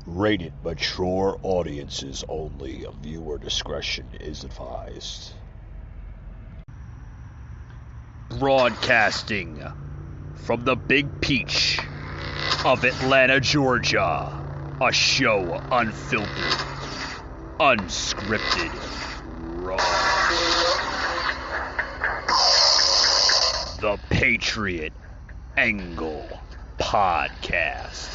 Rated mature audiences only. Viewer discretion is advised. Broadcasting from the Big Peach of Atlanta, Georgia. A show unfiltered, unscripted, raw. The Patriot Angle Podcast.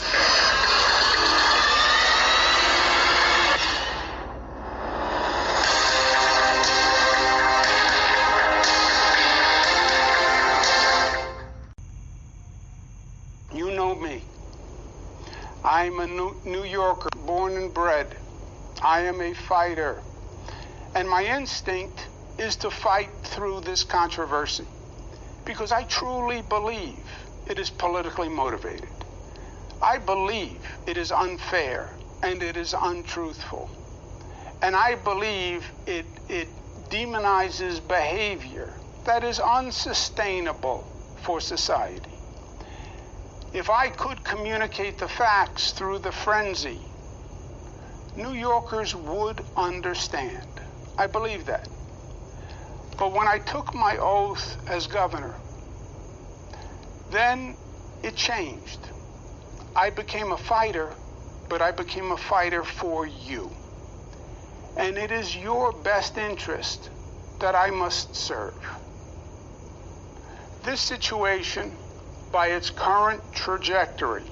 You know me. I'm a New Yorker, born and bred. I am a fighter. And my instinct is to fight through this controversy because I truly believe it is politically motivated. I believe it is unfair and it is untruthful. And I believe it demonizes behavior that is unsustainable for society. If I could communicate the facts through the frenzy, New Yorkers would understand. I believe that. But when I took my oath as governor, then it changed. I became a fighter, but I became a fighter for you. And it is your best interest that I must serve. This situation, by its current trajectory,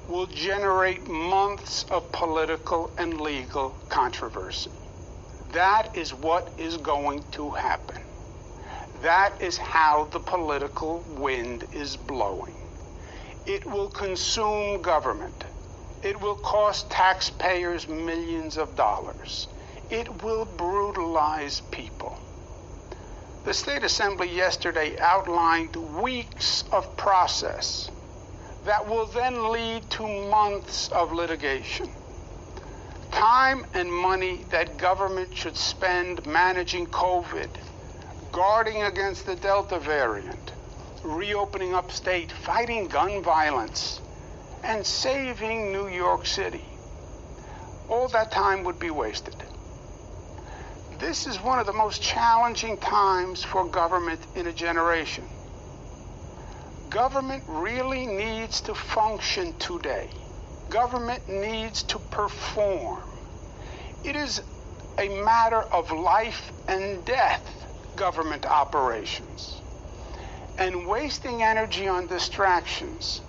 will generate months of political and legal controversy. That is what is going to happen. That is how the political wind is blowing. It will consume government. It will cost taxpayers millions of dollars. It will brutalize people. The State Assembly yesterday outlined weeks of process that will then lead to months of litigation. Time and money that government should spend managing COVID, guarding against the Delta variant, reopening upstate, fighting gun violence, and saving New York City. All that time would be wasted. This is one of the most challenging times for government in a generation. Government really needs to function today. Government needs to perform. It is a matter of life and death, government operations. And wasting energy on distractions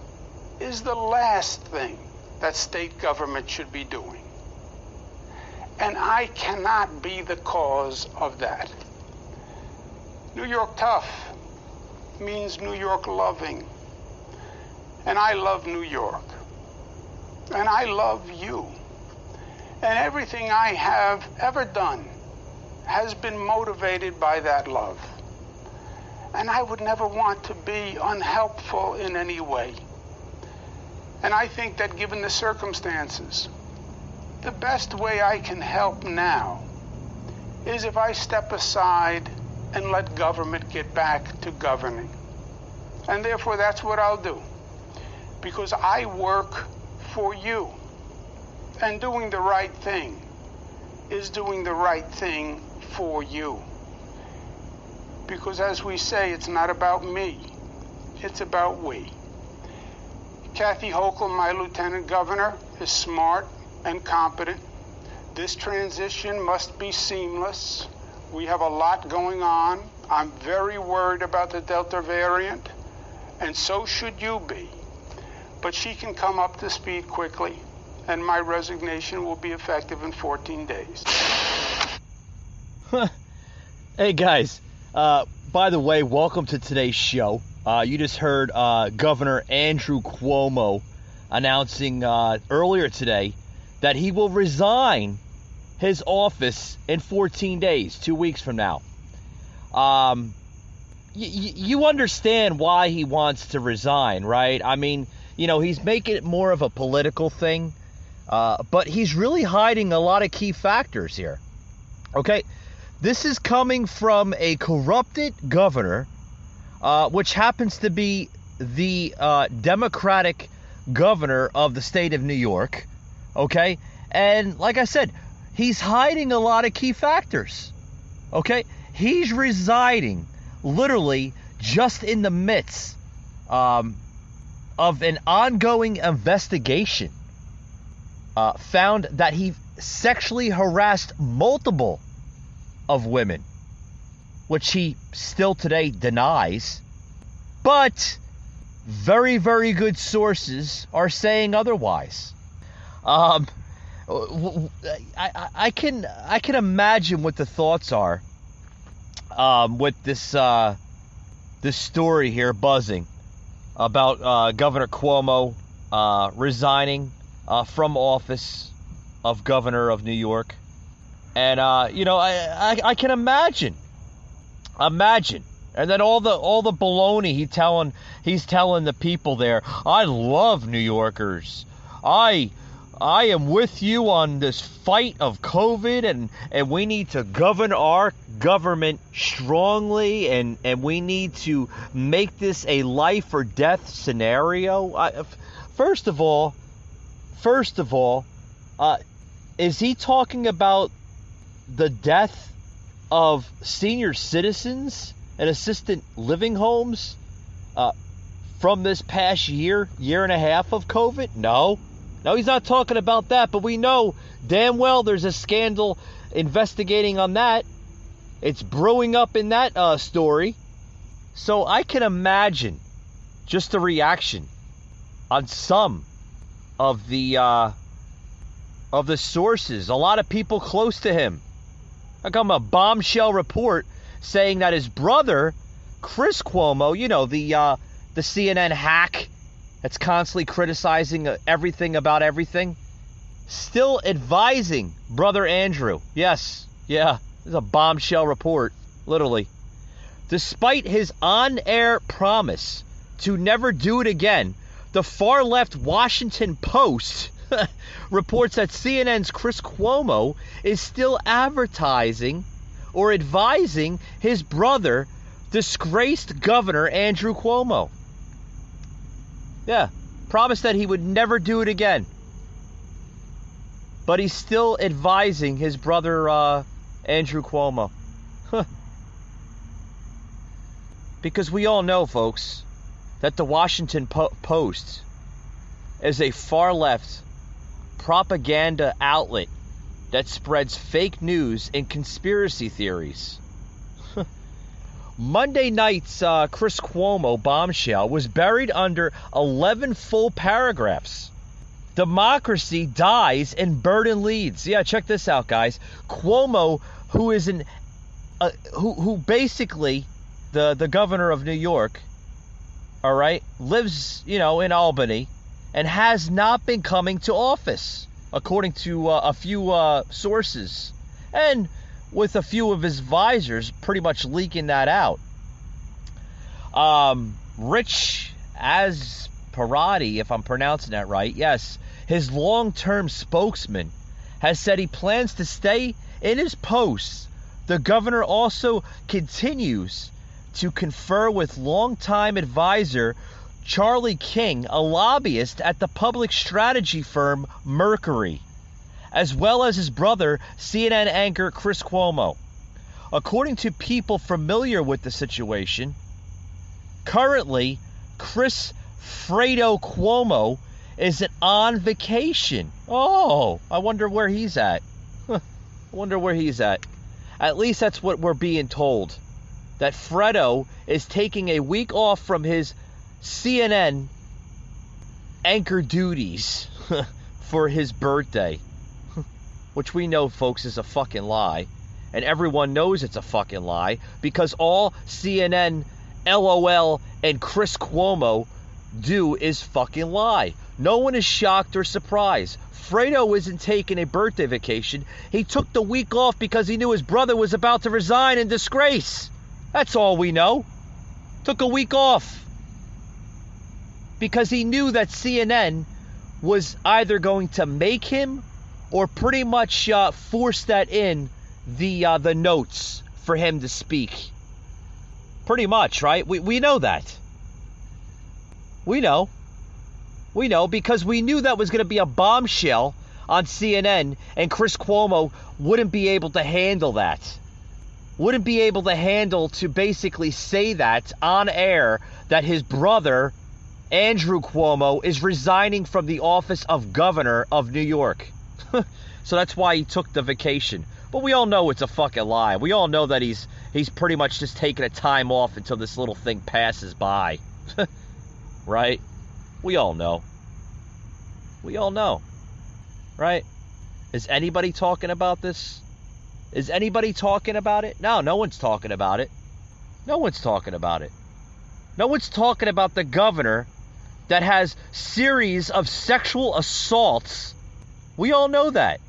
is the last thing that state government should be doing. And I cannot be the cause of that. New York tough means New York loving. And I love New York. And I love you. And everything I have ever done has been motivated by that love. And I would never want to be unhelpful in any way. And I think that given the circumstances, the best way I can help now is if I step aside and let government get back to governing. And therefore, that's what I'll do. Because I work for you. And doing the right thing is doing the right thing for you. Because as we say, it's not about me. It's about we. Kathy Hochul, my lieutenant governor, is smart and competent. This transition must be seamless. We have a lot going on. I'm very worried about the Delta variant, and so should you be. But she can come up to speed quickly, and my resignation will be effective in 14 days. Hey guys, by the way, welcome to today's show. You just heard Governor Andrew Cuomo announcing earlier today that he will resign his office in 14 days, 2 weeks from now. You understand why he wants to resign, right? I mean, you know, he's making it more of a political thing, but he's really hiding a lot of key factors here. Okay, this is coming from a corrupted governor, which happens to be the Democratic governor of the state of New York. Okay? And like I said, he's hiding a lot of key factors. Okay? He's residing literally just in the midst of an ongoing investigation. Found that he sexually harassed multiple of women, which he still today denies. But very, very good sources are saying otherwise. I can imagine what the thoughts are with this story here buzzing about Governor Cuomo resigning from office of governor of New York. And I can imagine, and then all the baloney he's telling the people there. I love New Yorkers. I am with you on this fight of COVID, and we need to govern our government strongly, and we need to make this a life or death scenario. First of all, is he talking about the death of senior citizens and assisted living homes from this past year and a half of COVID? No, he's not talking about that, but we know damn well there's a scandal investigating on that. It's brewing up in that story. So I can imagine just the reaction on some of the sources, a lot of people close to him. I come a bombshell report saying that his brother, Chris Cuomo, the CNN hack that's constantly criticizing everything about everything, still advising brother Andrew. Yes, this is a bombshell report, literally. Despite his on-air promise to never do it again, the far-left Washington Post reports that CNN's Chris Cuomo is still advertising or advising his brother, disgraced Governor Andrew Cuomo. Yeah, promised that he would never do it again. But he's still advising his brother, Andrew Cuomo. Because we all know, folks, that the Washington Post is a far-left propaganda outlet that spreads fake news and conspiracy theories. Monday night's Chris Cuomo bombshell was buried under 11 full paragraphs. Democracy dies and burden leads. Yeah, check this out, guys. Cuomo, who is who basically the governor of New York, all right, lives, in Albany, and has not been coming to office, according to a few sources, and with a few of his advisors pretty much leaking that out. Rich Asparati, if I'm pronouncing that right, yes, his long-term spokesman, has said he plans to stay in his post. The governor also continues to confer with longtime advisor Charlie King, a lobbyist at the public strategy firm Mercury, as well as his brother, CNN anchor Chris Cuomo. According to people familiar with the situation, currently, Chris Fredo Cuomo is on vacation. Oh, I wonder where he's at. At least that's what we're being told. That Fredo is taking a week off from his CNN anchor duties for his birthday. Which we know, folks, is a fucking lie. And everyone knows it's a fucking lie, because all CNN, LOL, and Chris Cuomo do is fucking lie. No one is shocked or surprised. Fredo isn't taking a birthday vacation. He took the week off because he knew his brother was about to resign in disgrace. That's all we know. Took a week off because he knew that CNN was either going to make him or pretty much force that in the notes for him to speak. Pretty much, right? We know that. We know because we knew that was going to be a bombshell on CNN, and Chris Cuomo wouldn't be able to handle that. Wouldn't be able to handle to basically say that on air, that his brother, Andrew Cuomo, is resigning from the office of governor of New York. So that's why he took the vacation. But we all know it's a fucking lie. We all know that he's pretty much just taking a time off until this little thing passes by. Right? We all know. We all know. Right? Is anybody talking about this? Is anybody talking about it? No, no one's talking about it. No one's talking about it. No one's talking about the governor that has series of sexual assaults. We all know that.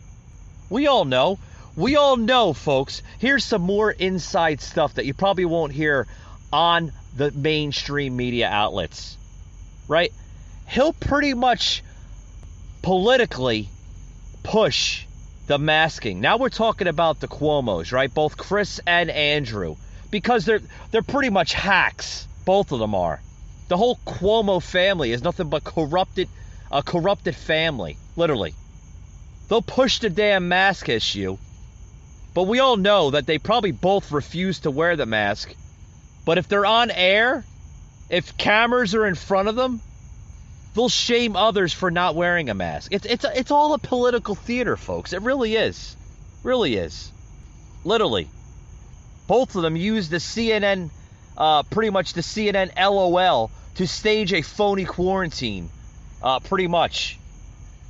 We all know. We all know, folks. Here's some more inside stuff that you probably won't hear on the mainstream media outlets. Right? He'll pretty much politically push the masking. Now we're talking about the Cuomos, right? Both Chris and Andrew. Because they're pretty much hacks. Both of them are. The whole Cuomo family is nothing but a corrupted family. Literally. They'll push the damn mask issue. But we all know that they probably both refuse to wear the mask. But if they're on air, if cameras are in front of them, they'll shame others for not wearing a mask. It's all a political theater, folks. It really is. Really is. Literally. Both of them use the CNN, pretty much the CNN LOL to stage a phony quarantine. Pretty much.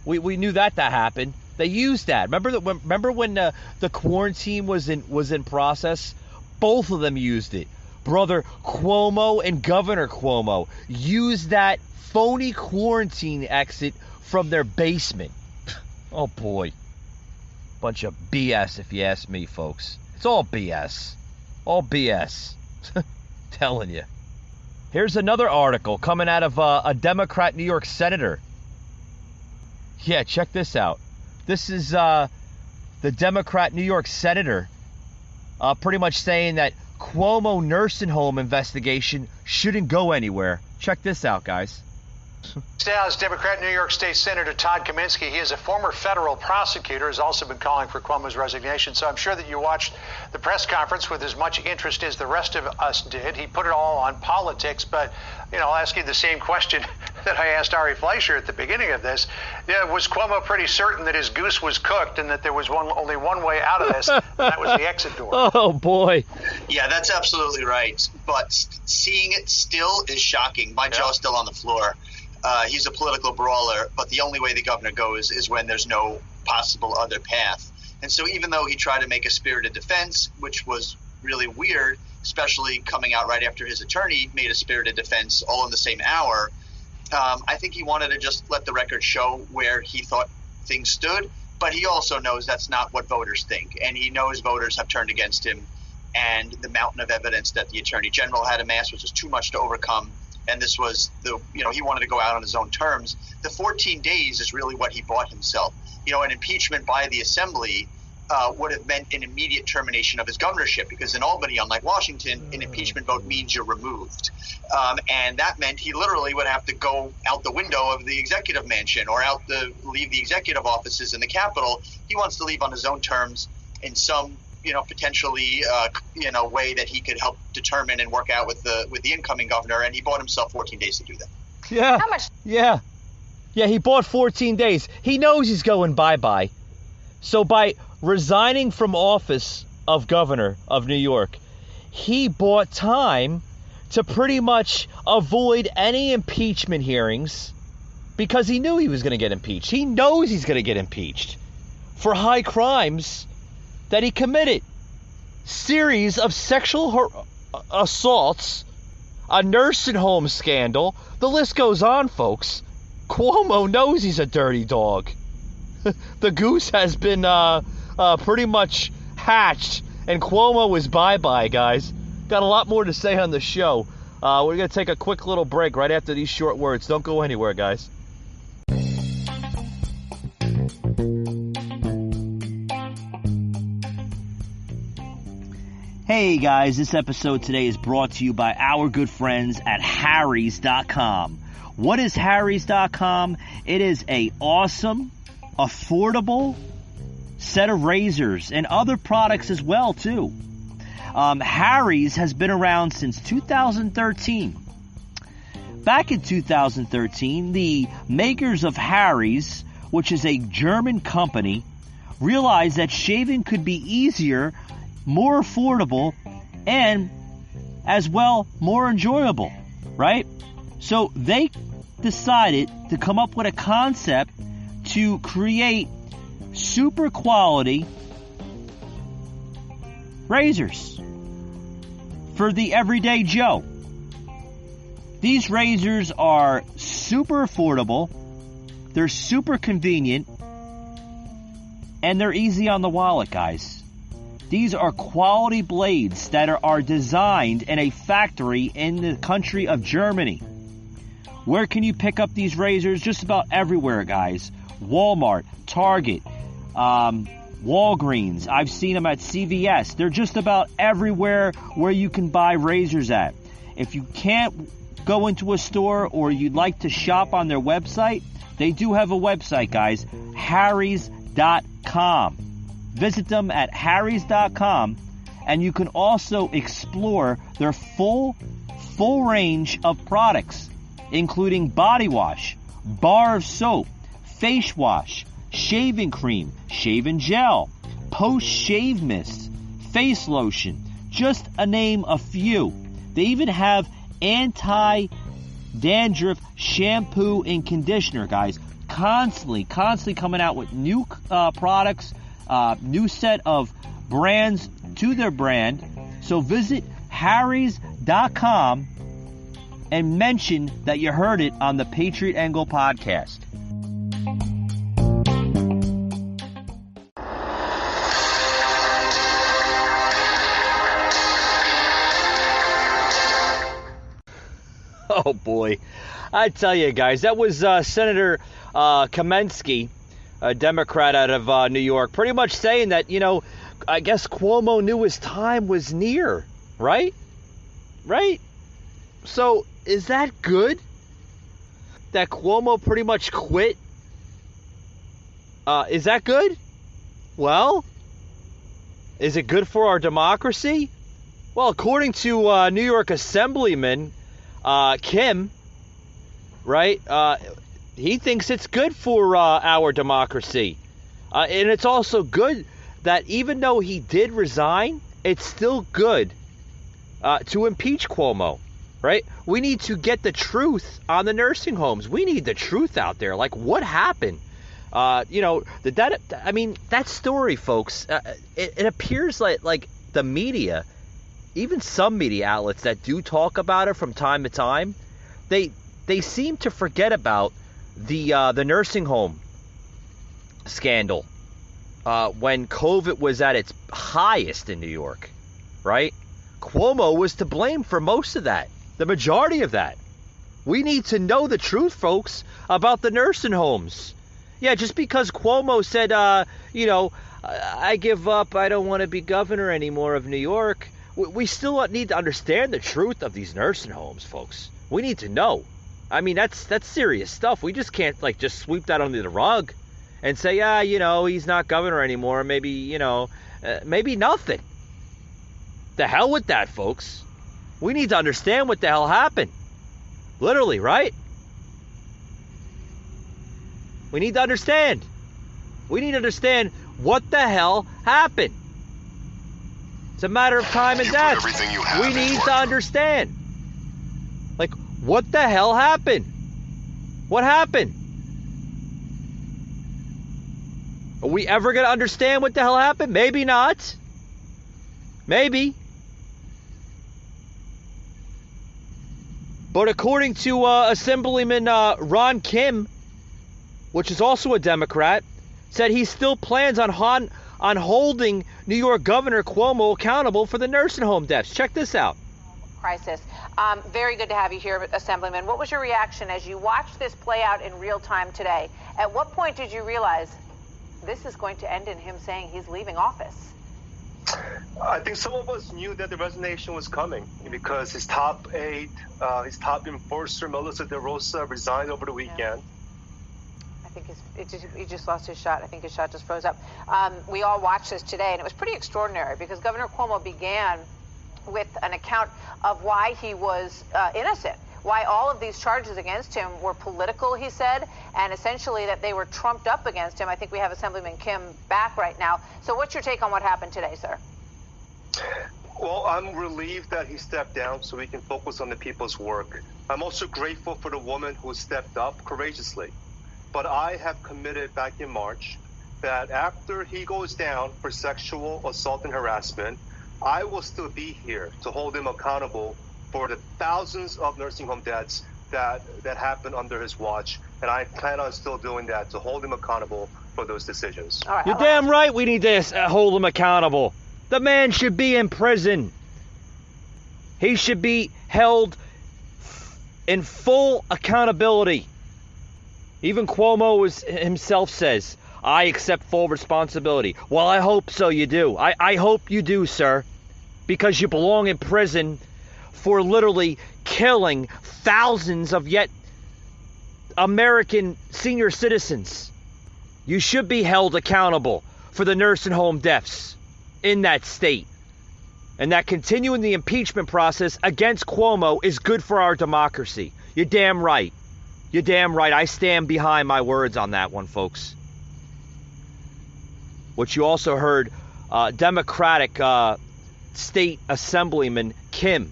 We knew that happened. They used that. Remember when the quarantine was in process? Both of them used it. Brother Cuomo and Governor Cuomo used that phony quarantine exit from their basement. Oh boy. Bunch of BS if you ask me, folks. It's all BS. All BS. Telling you. Here's another article coming out of a Democrat New York senator. Yeah, check this out. This is the Democrat New York senator pretty much saying that Cuomo nursing home investigation shouldn't go anywhere. Check this out, guys. Now is Democrat New York State Senator Todd Kaminsky. He is a former federal prosecutor, has also been calling for Cuomo's resignation. So I'm sure that you watched the press conference with as much interest as the rest of us did. He put it all on politics, but I'll ask you the same question that I asked Ari Fleischer at the beginning of this. Was Cuomo pretty certain that his goose was cooked and that there was only one way out of this, and that was the exit door? Oh boy. Yeah, that's absolutely right. But seeing it still is shocking. My jaw's still on the floor. He's a political brawler, but the only way the governor goes is when there's no possible other path. And so even though he tried to make a spirited defense, which was really weird, especially coming out right after his attorney made a spirited defense all in the same hour, I think he wanted to just let the record show where he thought things stood. But he also knows that's not what voters think. And he knows voters have turned against him. And the mountain of evidence that the attorney general had amassed was just too much to overcome. And this was he wanted to go out on his own terms. The 14 days is really what he bought himself. An impeachment by the assembly would have meant an immediate termination of his governorship, because in Albany, unlike Washington, an impeachment vote means you're removed. And that meant he literally would have to go out the window of the executive mansion or leave the executive offices in the Capitol. He wants to leave on his own terms in some potentially way that he could help determine and work out with the incoming governor, and he bought himself 14 days to do that. Yeah. How much? Yeah, he bought 14 days. He knows he's going bye-bye. So by resigning from office of governor of New York, he bought time to pretty much avoid any impeachment hearings, because he knew he was going to get impeached. He knows he's going to get impeached for high crimes that he committed. Series of sexual assaults, a nursing home scandal. The list goes on, folks. Cuomo knows he's a dirty dog. The goose has been pretty much hatched, and Cuomo is bye-bye, guys. Got a lot more to say on the show. We're going to take a quick little break right after these short words. Don't go anywhere, guys. Hey guys, this episode today is brought to you by our good friends at Harry's.com. What is Harry's.com? It is a awesome affordable set of razors and other products as well, too. Harry's has been around since 2013. Back in 2013, the makers of Harry's, which is a German company, realized that shaving could be easier, more affordable, and as well more enjoyable, right? So they decided to come up with a concept to create super quality razors for the everyday Joe. These razors are super affordable, they're super convenient, and they're easy on the wallet, guys. These are quality blades that are designed in a factory in the country of Germany. Where can you pick up these razors? Just about everywhere, guys. Walmart, Target, Walgreens. I've seen them at CVS. They're just about everywhere where you can buy razors at. If you can't go into a store or you'd like to shop on their website, they do have a website, guys. Harrys.com. Visit them at harrys.com, and you can also explore their full range of products, including body wash, bar of soap, face wash, shaving cream, shaving gel, post-shave mist, face lotion, just to name a few. They even have anti-dandruff shampoo and conditioner, guys. Constantly coming out with new products, new set of brands to their brand. So visit harrys.com and mention that you heard it on the Patriot Angle podcast. Oh boy, I tell you guys, that was Senator Kamensky, a Democrat out of New York, pretty much saying that, I guess Cuomo knew his time was near, right? Right? So, is that good? That Cuomo pretty much quit? Is that good? Well, is it good for our democracy? Well, according to New York Assemblyman Kim, right, he thinks it's good for our democracy. And it's also good that even though he did resign, it's still good to impeach Cuomo, right? We need to get the truth on the nursing homes. We need the truth out there. Like, what happened? That story, folks, it appears like the media, even some media outlets that do talk about it from time to time, they seem to forget about the nursing home scandal when COVID was at its highest in New York, right? Cuomo was to blame for most of that, the majority of that. We need to know the truth, folks, about the nursing homes. Yeah, just because Cuomo said, I give up, I don't want to be governor anymore of New York, we still need to understand the truth of these nursing homes, folks. We need to know. I mean, that's serious stuff. We just can't, just sweep that under the rug and say, he's not governor anymore. Maybe, maybe nothing. The hell with that, folks. We need to understand what the hell happened. Literally, right? We need to understand. We need to understand what the hell happened. It's a matter of time and death. We need to understand. What the hell happened? What happened? Are we ever going to understand what the hell happened? Maybe not. Maybe. But according to Assemblyman Ron Kim, which is also a Democrat, said he still plans on holding New York Governor Cuomo accountable for the nursing home deaths. Check this out. Crisis. Very good to have you here, Assemblyman. What was your reaction as you watched this play out in real time today? At what point did you realize this is going to end in him saying he's leaving office? I think some of us knew that the resignation was coming because his top aide, his top enforcer, Melissa DeRosa, resigned over the weekend. think he just lost his shot. I think his shot just froze up. We all watched this today, and it was pretty extraordinary because Governor Cuomo began with an account of why he was innocent, why all of these charges against him were political, he said, and essentially that they were trumped up against him. I think we have Assemblyman Kim back right now. So what's your take on what happened today, sir? Well, I'm relieved that he stepped down so we can focus on the people's work. I'm also grateful for the woman who stepped up courageously. But I have committed back in March that after he goes down for sexual assault and harassment, I will still be here to hold him accountable for the thousands of nursing home deaths that happened under his watch. And I plan on still doing that to hold him accountable for those decisions. All right, you're damn right we need to hold him accountable. The man should be in prison. He should be held in full accountability. Even Cuomo himself says, I accept full responsibility. Well, I hope so you do. I hope you do, sir. Because you belong in prison for literally killing thousands of yet American senior citizens. You should be held accountable for the nursing home deaths in that state. And that continuing the impeachment process against Cuomo is good for our democracy. You're damn right. You're damn right. I stand behind my words on that one, folks. What you also heard, Democratic State Assemblyman Kim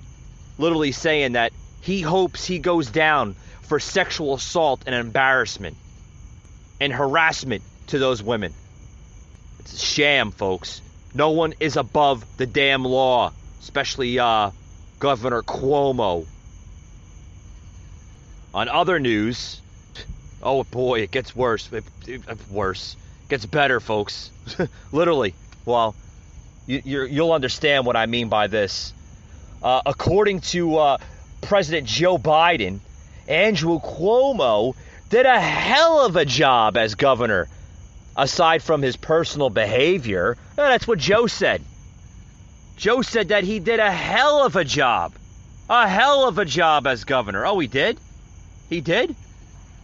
literally saying that he hopes he goes down for sexual assault and embarrassment and harassment to those women. It's a sham, folks. No one is above the damn law, especially Governor Cuomo. On other news, oh boy, it gets worse. Worse. It gets better, folks. Literally. Well, you'll understand what I mean by this. According to President Joe Biden, Andrew Cuomo did a hell of a job as governor. Aside from his personal behavior, that's what Joe said. Joe said that he did a hell of a job. A hell of a job as governor. Oh, he did? He did?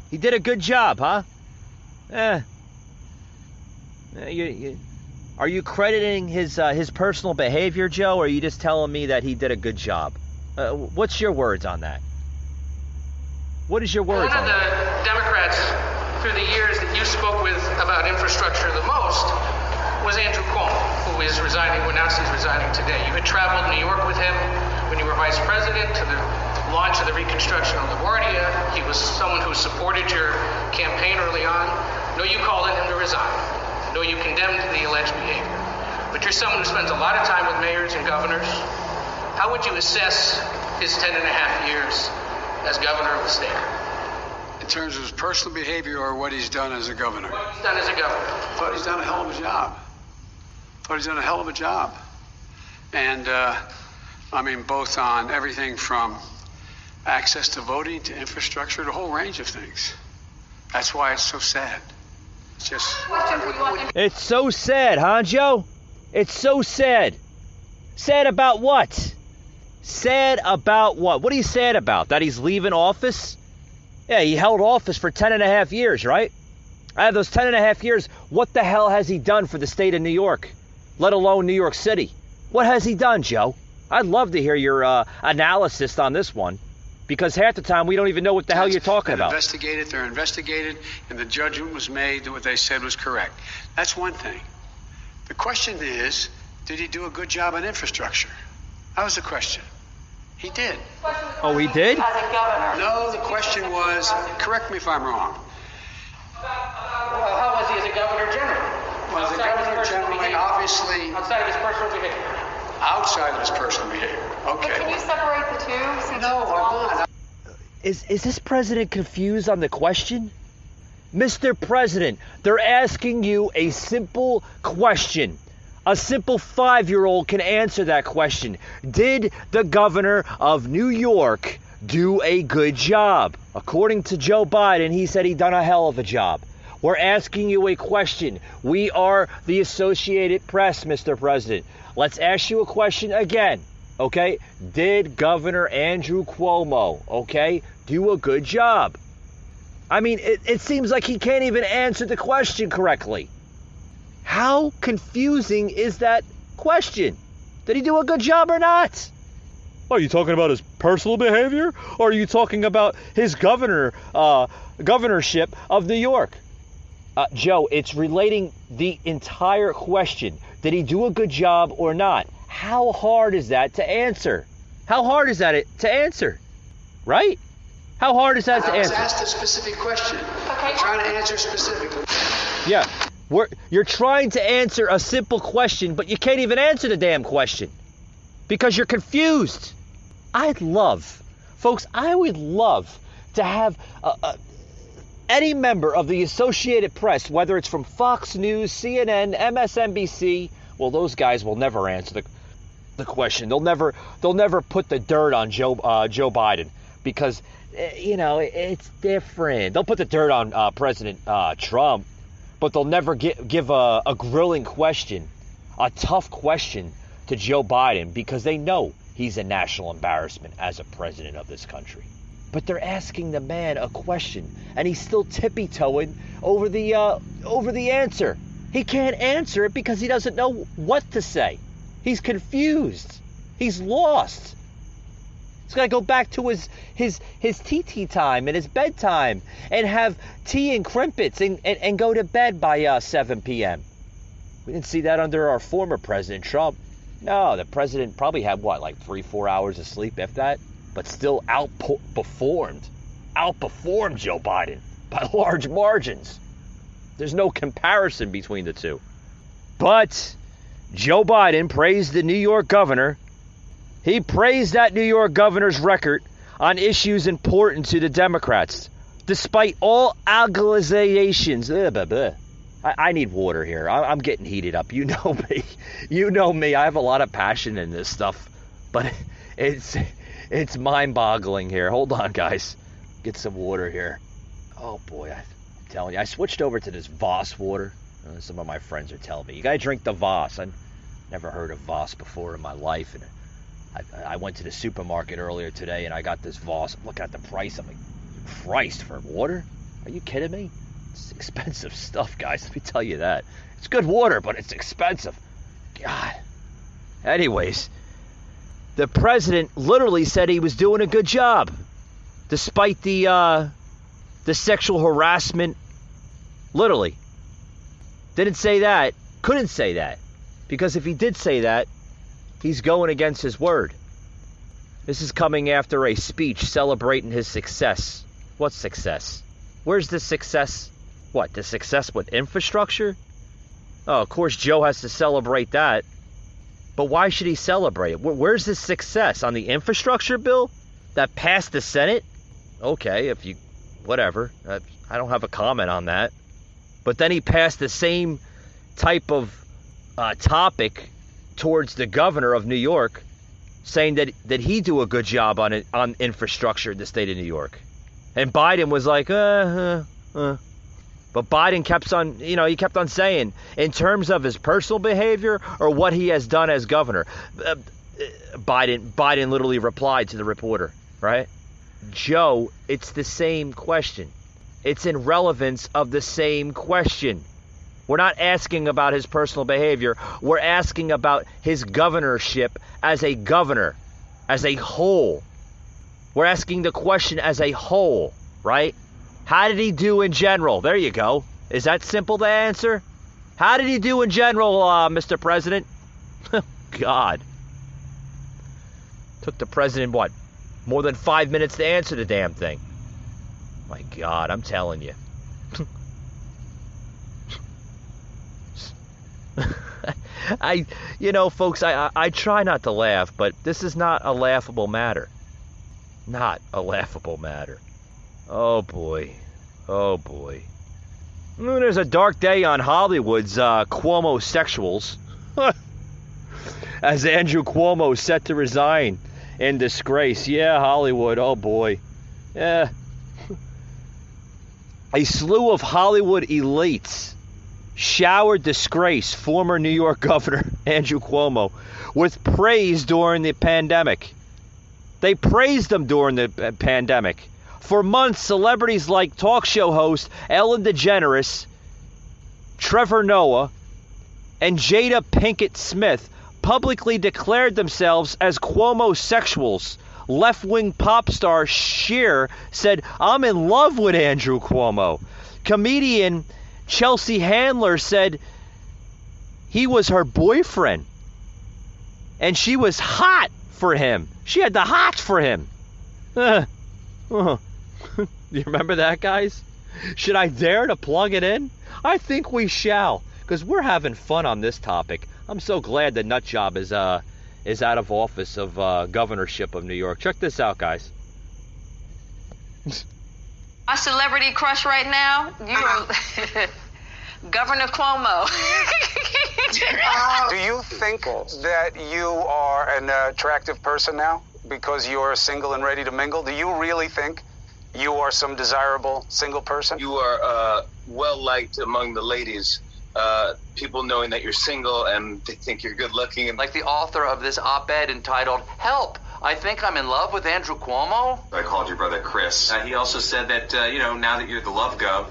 He did a good job, huh? Are you crediting his personal behavior, Joe, or are you just telling me that he did a good job? What's your words on that? What is your words on that? One of the Democrats through the years that you spoke with about infrastructure the most was Andrew Cuomo, who is resigning, who announced he's resigning today. You had traveled New York with him when you were vice president to the launch of the reconstruction of LaGuardia. He was someone who supported your campaign early on. No, you called on him to resign. No, you condemned the alleged behavior. But you're someone who spends a lot of time with mayors and governors. How would you assess his 10 and a half years as governor of the state? In terms of his personal behavior or what he's done as a governor? What he's done as a governor. I thought he's done a hell of a job. And, both on everything from access to voting to infrastructure, the whole range of things. That's why it's so sad. It's just... It's so sad, huh, Joe? It's so sad. Sad about what? Sad about what? What are you sad about? That he's leaving office? Yeah, he held office for 10 and a half years, right? Out of those 10 and a half years, what the hell has he done for the state of New York? Let alone New York City. What has he done, Joe? I'd love to hear your analysis on this one. Because half the time we don't even know what the hell you're talking about. They're investigated, and the judgment was made that what they said was correct. That's one thing. The question is, did he do a good job on infrastructure? That was the question. He did. Oh, he did? As a governor. No, the question was, correct me if I'm wrong. Well, how was he as a governor generally? Well, as a governor generally, obviously... Outside of his personal behavior. Outside of his personal behavior. Okay. But can you separate the two? No, I'm not. Is this president confused on the question? Mr. President, they're asking you a simple question. A simple 5-year-old can answer that question. Did the governor of New York do a good job? According to Joe Biden, he said he done a hell of a job. We're asking you a question. We are the Associated Press, Mr. President. Let's ask you a question again, okay? Did Governor Andrew Cuomo, okay, do a good job? I mean, it seems like he can't even answer the question correctly. How confusing is that question? Did he do a good job or not? Are you talking about his personal behavior? Or are you talking about his governorship of New York? Joe, it's relating the entire question. Did he do a good job or not? How hard is that to answer? How hard is that to answer? Right? How hard is that to answer? I was asked a specific question. Okay. I'm trying to answer specifically. Yeah. You're trying to answer a simple question, but you can't even answer the damn question because you're confused. I would love to have any member of the Associated Press, whether it's from Fox News, CNN, MSNBC, well, those guys will never answer the question. They'll never put the dirt on Joe Biden because, it's different. They'll put the dirt on President Trump, but they'll never give a grilling question, a tough question to Joe Biden because they know he's a national embarrassment as a president of this country. But they're asking the man a question, and he's still tippy-toeing over the answer. He can't answer it because he doesn't know what to say. He's confused. He's lost. He's got to go back to his tea time and his bedtime and have tea and crimpets and go to bed by 7 p.m. We didn't see that under our former president, Trump. No, the president probably had, 3-4 hours of sleep, if that? But still outperformed Joe Biden by large margins. There's no comparison between the two. But Joe Biden praised the New York governor. He praised that New York governor's record on issues important to the Democrats, despite all accusations. I need water here. I'm getting heated up. You know me. You know me. I have a lot of passion in this stuff, but it's mind-boggling here. Hold on, guys. Get some water here. Oh, boy. I'm telling you. I switched over to this Voss water. Some of my friends are telling me, you got to drink the Voss. I've never heard of Voss before in my life. And I went to the supermarket earlier today, and I got this Voss. I'm looking at the price. I'm like, Christ, for water? Are you kidding me? It's expensive stuff, guys. Let me tell you that. It's good water, but it's expensive. God. Anyways, the president literally said he was doing a good job, despite the sexual harassment. Literally. Didn't say that. Couldn't say that. Because if he did say that, he's going against his word. This is coming after a speech celebrating his success. What success? Where's the success? What, the success with infrastructure? Oh, of course Joe has to celebrate that. But why should he celebrate it? Where's the success? On the infrastructure bill that passed the Senate? Okay, whatever. I don't have a comment on that. But then he passed the same type of topic towards the governor of New York, saying that he do a good job on infrastructure in the state of New York. And Biden was like, But Biden kept on saying, in terms of his personal behavior or what he has done as governor, Biden literally replied to the reporter, right? Joe, it's the same question. It's in relevance of the same question. We're not asking about his personal behavior. We're asking about his governorship as a governor, as a whole. We're asking the question as a whole, right? How did he do in general? There you go. Is that simple to answer? How did he do in general, Mr. President? God. Took the president, more than 5 minutes to answer the damn thing. My God, I'm telling you. Folks, I try not to laugh, but this is not a laughable matter. Not a laughable matter. Oh, boy. Oh, boy. There's a dark day on Hollywood's Cuomo sexuals. As Andrew Cuomo set to resign in disgrace. Yeah, Hollywood. Oh, boy. Yeah. A slew of Hollywood elites showered disgrace former New York Governor Andrew Cuomo with praise during the pandemic. They praised him during the pandemic For months, celebrities like talk show host Ellen DeGeneres, Trevor Noah, and Jada Pinkett Smith publicly declared themselves as Cuomo-sexuals. Left-wing pop star Cher said, "I'm in love with Andrew Cuomo." Comedian Chelsea Handler said he was her boyfriend, and she was hot for him. She had the hots for him. Do you remember that, guys? Should I dare to plug it in? I think we shall, because we're having fun on this topic. I'm so glad the nut job is out of office of governorship of New York. Check this out, guys. My celebrity crush right now, you are Governor Cuomo. Do you think that you are an attractive person now because you're single and ready to mingle? Do you really think you are some desirable single person? You are well liked among the ladies. People knowing that you're single and they think you're good looking. And like the author of this op-ed entitled, "Help, I think I'm in love with Andrew Cuomo." I called your brother Chris. He also said that, now that you're the love gov,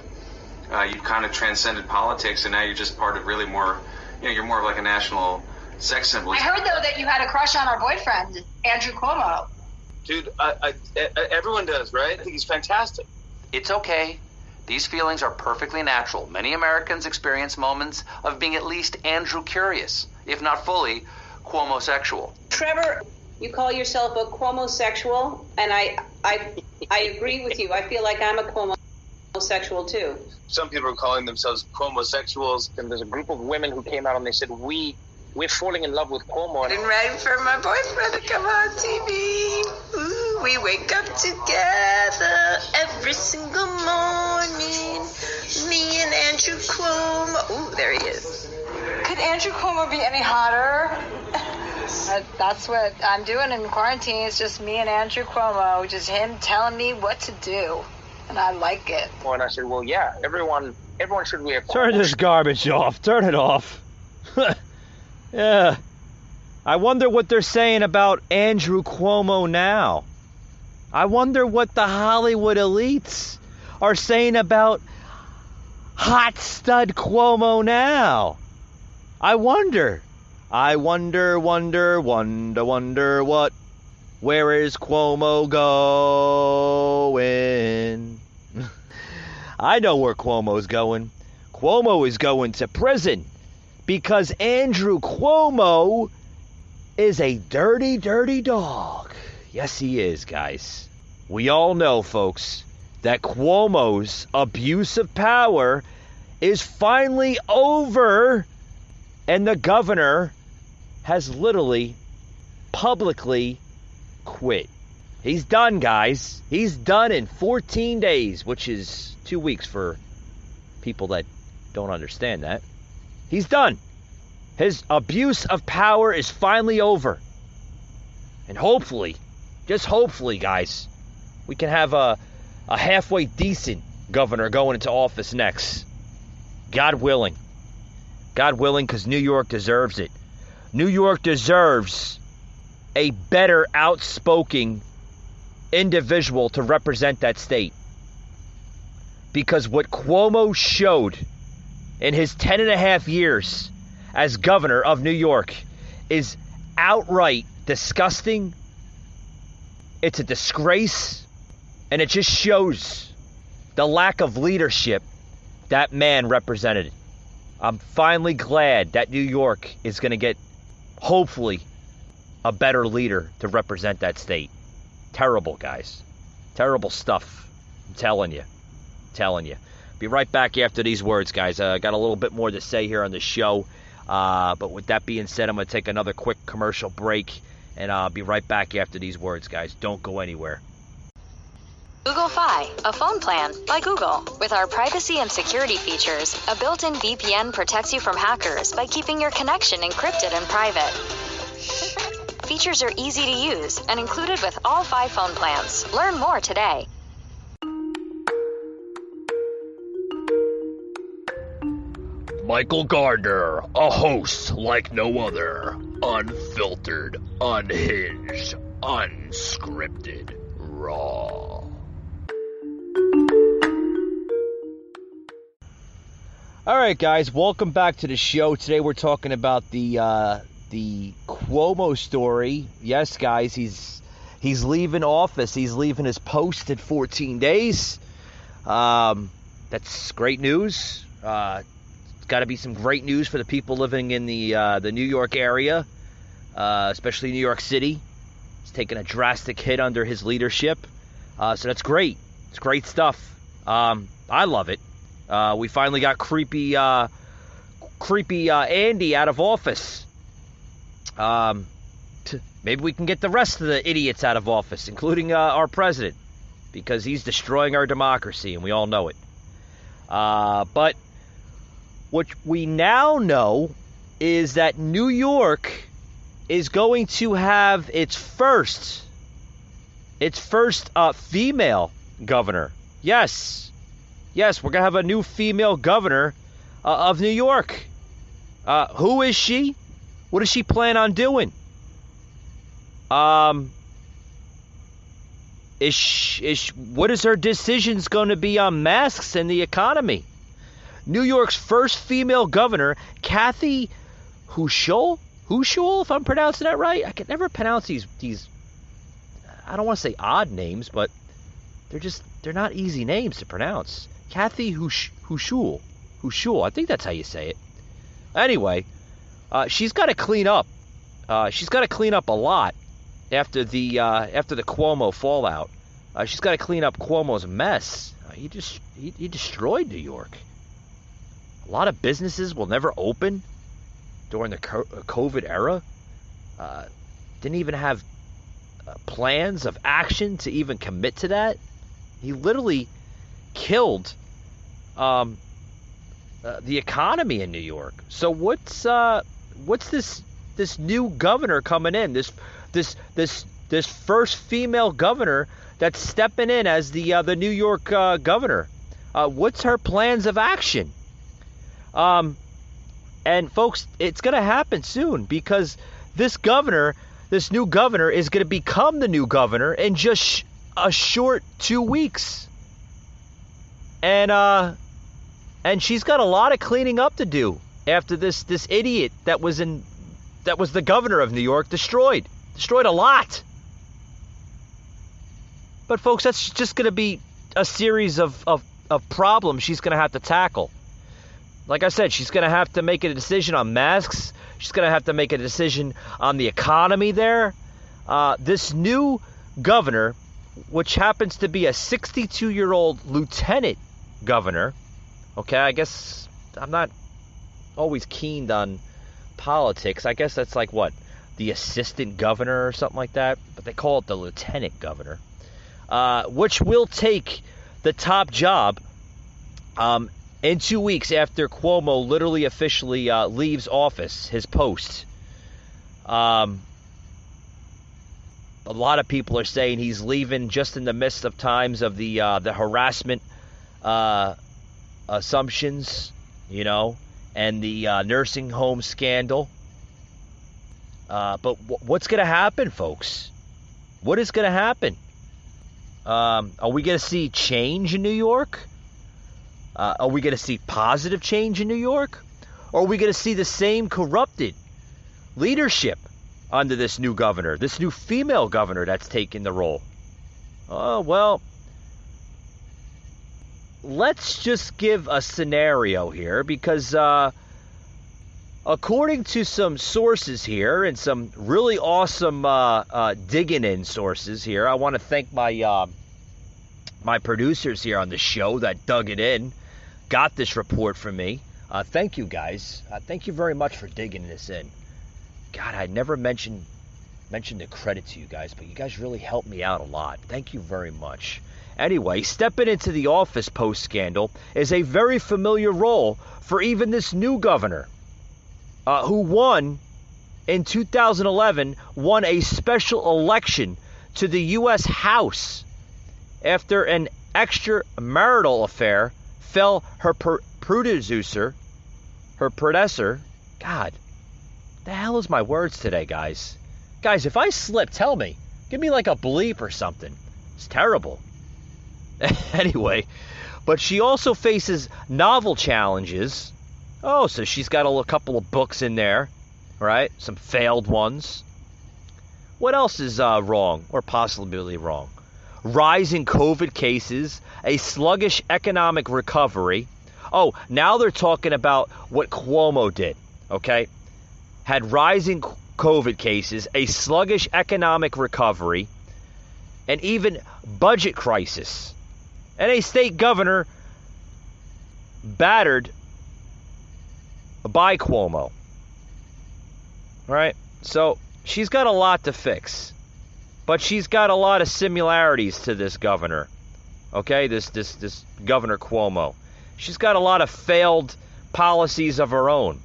you've kind of transcended politics and now you're just part of really more, you're more of like a national sex symbol. I heard, though, that you had a crush on our boyfriend, Andrew Cuomo. Dude, everyone does, right? I think he's fantastic. It's okay. These feelings are perfectly natural. Many Americans experience moments of being at least Andrew curious, if not fully Cuomo-sexual. Trevor, you call yourself a Cuomo-sexual, and I agree with you. I feel like I'm a Cuomo-sexual too. Some people are calling themselves Cuomo-sexuals, and there's a group of women who came out and they said, we're falling in love with Cuomo. And ready for my boyfriend to come on TV. Ooh, we wake up together every single morning. Me and Andrew Cuomo. Ooh, there he is. Could Andrew Cuomo be any hotter? That's what I'm doing in quarantine. It's just me and Andrew Cuomo, just him telling me what to do. And I like it. Well, and I said, well, yeah, everyone should wear Cuomo. Turn this garbage off. Turn it off. Yeah. I wonder what they're saying about Andrew Cuomo now. I wonder what the Hollywood elites are saying about hot stud Cuomo now. I wonder what. Where is Cuomo going? I know where Cuomo's going. Cuomo is going to prison. Because Andrew Cuomo is a dirty, dirty dog. Yes, he is, guys. We all know, folks, that Cuomo's abuse of power is finally over, and the governor has literally, publicly quit. He's done, guys. He's done in 14 days, which is 2 weeks for people that don't understand that. He's done. His abuse of power is finally over. And hopefully, just hopefully, guys, we can have a halfway decent governor going into office next. God willing. God willing, because New York deserves it. New York deserves a better outspoken individual to represent that state. Because what Cuomo showed in his 10.5 years as governor of New York is outright disgusting. It's a disgrace, and it just shows the lack of leadership that man represented. I'm finally glad that New York is going to get, hopefully, a better leader to represent that state. Terrible, guys. Terrible stuff. I'm telling you. Be right back after these words, guys. Got a little bit more to say here on the show. But with that being said, I'm going to take another quick commercial break. And I'll be right back after these words, guys. Don't go anywhere. Google Fi, a phone plan by Google. With our privacy and security features, a built-in VPN protects you from hackers by keeping your connection encrypted and private. Features are easy to use and included with all 5 phone plans. Learn more today. Michael Gardner, a host like no other. Unfiltered, unhinged, unscripted, raw. All right, guys, welcome back to the show. Today we're talking about the Cuomo story. Yes, guys, he's leaving office. He's leaving his post in 14 days. That's great news. It's got to be some great news for the people living in the New York area, especially New York City. He's taken a drastic hit under his leadership, so that's great. It's great stuff. I love it. We finally got creepy Andy out of office. Maybe we can get the rest of the idiots out of office, including our president, because he's destroying our democracy, and we all know it. But what we now know is that New York is going to have its first female governor. Yes, we're going to have a new female governor of New York. Who is she? What does she plan on doing? What is her decisions going to be on masks and the economy? New York's first female governor, Kathy Hochul, if I'm pronouncing that right. I can never pronounce these I don't want to say odd names, but they're not easy names to pronounce. Kathy Hochul. I think that's how you say it. Anyway, she's got to clean up. She's got to clean up a lot after the Cuomo fallout. She's got to clean up Cuomo's mess. He destroyed New York. A lot of businesses will never open during the COVID era. Didn't even have plans of action to even commit to that. He literally killed the economy in New York. So what's this new governor coming in? This first female governor that's stepping in as the New York governor. What's her plans of action? And folks, it's going to happen soon, because this new governor is going to become the new governor in just a short 2 weeks. And she's got a lot of cleaning up to do after this idiot that was the governor of New York destroyed a lot. But folks, that's just going to be a series of problems she's going to have to tackle. Like I said, she's going to have to make a decision on masks. She's going to have to make a decision on the economy there. This new governor, which happens to be a 62-year-old lieutenant governor. Okay, I guess I'm not always keen on politics. I guess that's like what? The assistant governor or something like that. But they call it the lieutenant governor. Which will take the top job in 2 weeks after Cuomo literally officially leaves office, his post. A lot of people are saying he's leaving just in the midst of times of the harassment assumptions, and the nursing home scandal. But what's going to happen, folks? What is going to happen? Are we going to see change in New York? Are we going to see positive change in New York? Or are we going to see the same corrupted leadership under this new governor, this new female governor that's taking the role? Oh, well, let's just give a scenario here, because according to some sources here and some really awesome digging in sources here, I want to thank my producers here on the show that dug it in, got this report from me. Thank you, guys. Thank you very much for digging this in. God, I never mentioned the credit to you guys, but you guys really helped me out a lot. Thank you very much. Anyway, stepping into the office post scandal is a very familiar role for even this new governor, who won in 2011, won a special election to the U.S. House after an extramarital affair fell her predecessor. God, the hell is my words today, guys? Guys, if I slip, tell me. Give me like a bleep or something. It's terrible. Anyway, But she also faces novel challenges. Oh, so she's got a couple of books in there, right? Some failed ones. What else is wrong or possibly wrong? Rising COVID cases, a sluggish economic recovery. Oh, now they're talking about what Cuomo did, okay? Had rising COVID cases, a sluggish economic recovery, and even budget crisis. And a state governor battered by Cuomo. Right? So she's got a lot to fix. But she's got a lot of similarities to this governor. Okay? This Governor Cuomo. She's got a lot of failed policies of her own.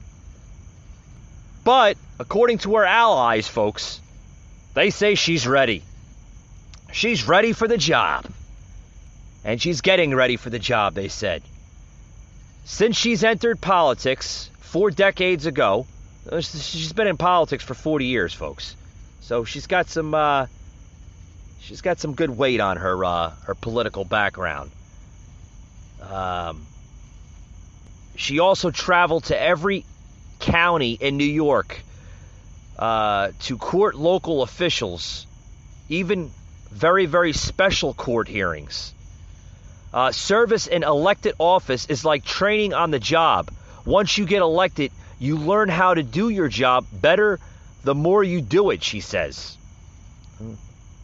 But according to her allies, folks, they say she's ready. She's ready for the job. And she's getting ready for the job, they said. Since she's entered politics 4 decades ago, she's been in politics for 40 years, folks. So she's got some good weight on her political background. She also traveled to every county in New York to court local officials, even very, very special court hearings. Service in elected office is like training on the job. Once you get elected, you learn how to do your job better the more you do it, she says.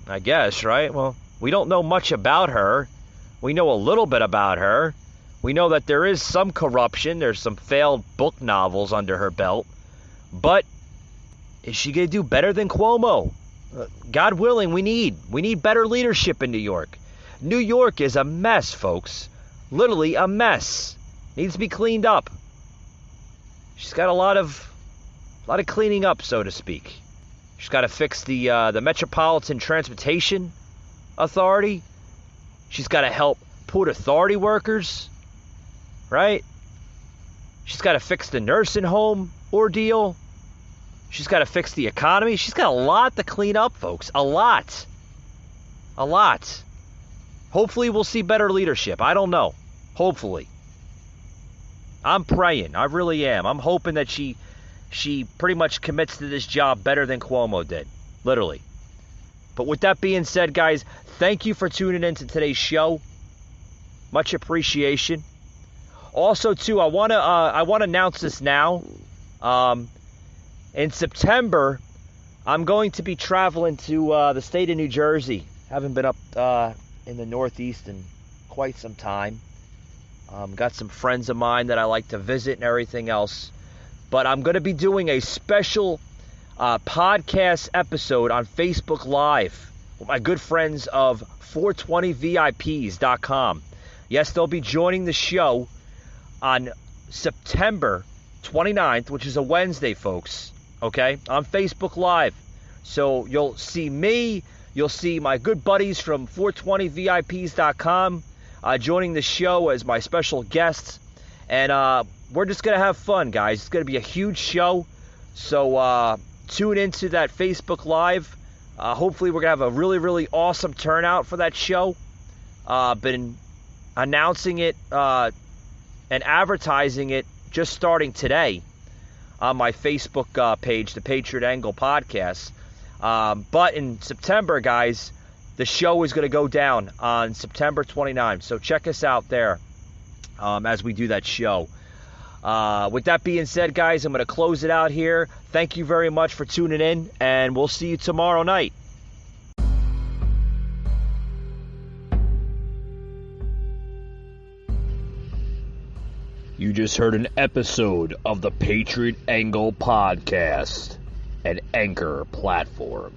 I guess, right? Well, we don't know much about her. We know a little bit about her. We know that there is some corruption. There's some failed book novels under her belt. But is she going to do better than Cuomo? God willing, we need better leadership in New York. New York is a mess, folks. Literally a mess. Needs to be cleaned up. She's got a lot of cleaning up, so to speak. She's got to fix the Metropolitan Transportation Authority. She's got to help Port Authority workers, right? She's got to fix the nursing home ordeal. She's got to fix the economy. She's got a lot to clean up, folks. A lot. Hopefully we'll see better leadership. I don't know. Hopefully. I'm praying. I really am. I'm hoping that she pretty much commits to this job better than Cuomo did. Literally. But with that being said, guys, thank you for tuning in to today's show. Much appreciation. Also, too, I want to announce this now. In September, I'm going to be traveling to the state of New Jersey. Haven't been up in the Northeast in quite some time. Got some friends of mine that I like to visit and everything else. But I'm going to be doing a special podcast episode on Facebook Live with my good friends of 420VIPs.com. Yes, they'll be joining the show on September 29th, which is a Wednesday, folks. Okay? On Facebook Live. So you'll see me. You'll see my good buddies from 420VIPs.com joining the show as my special guests. And we're just going to have fun, guys. It's going to be a huge show. So tune into that Facebook Live. Hopefully we're going to have a really, really awesome turnout for that show. Been announcing it and advertising it just starting today on my Facebook page, the Patriot Angle Podcast. But in September, guys, the show is going to go down on September 29th. So check us out there as we do that show. With that being said, guys, I'm going to close it out here. Thank you very much for tuning in, and we'll see you tomorrow night. You just heard an episode of the Patriot Angle Podcast, an Anchor platform.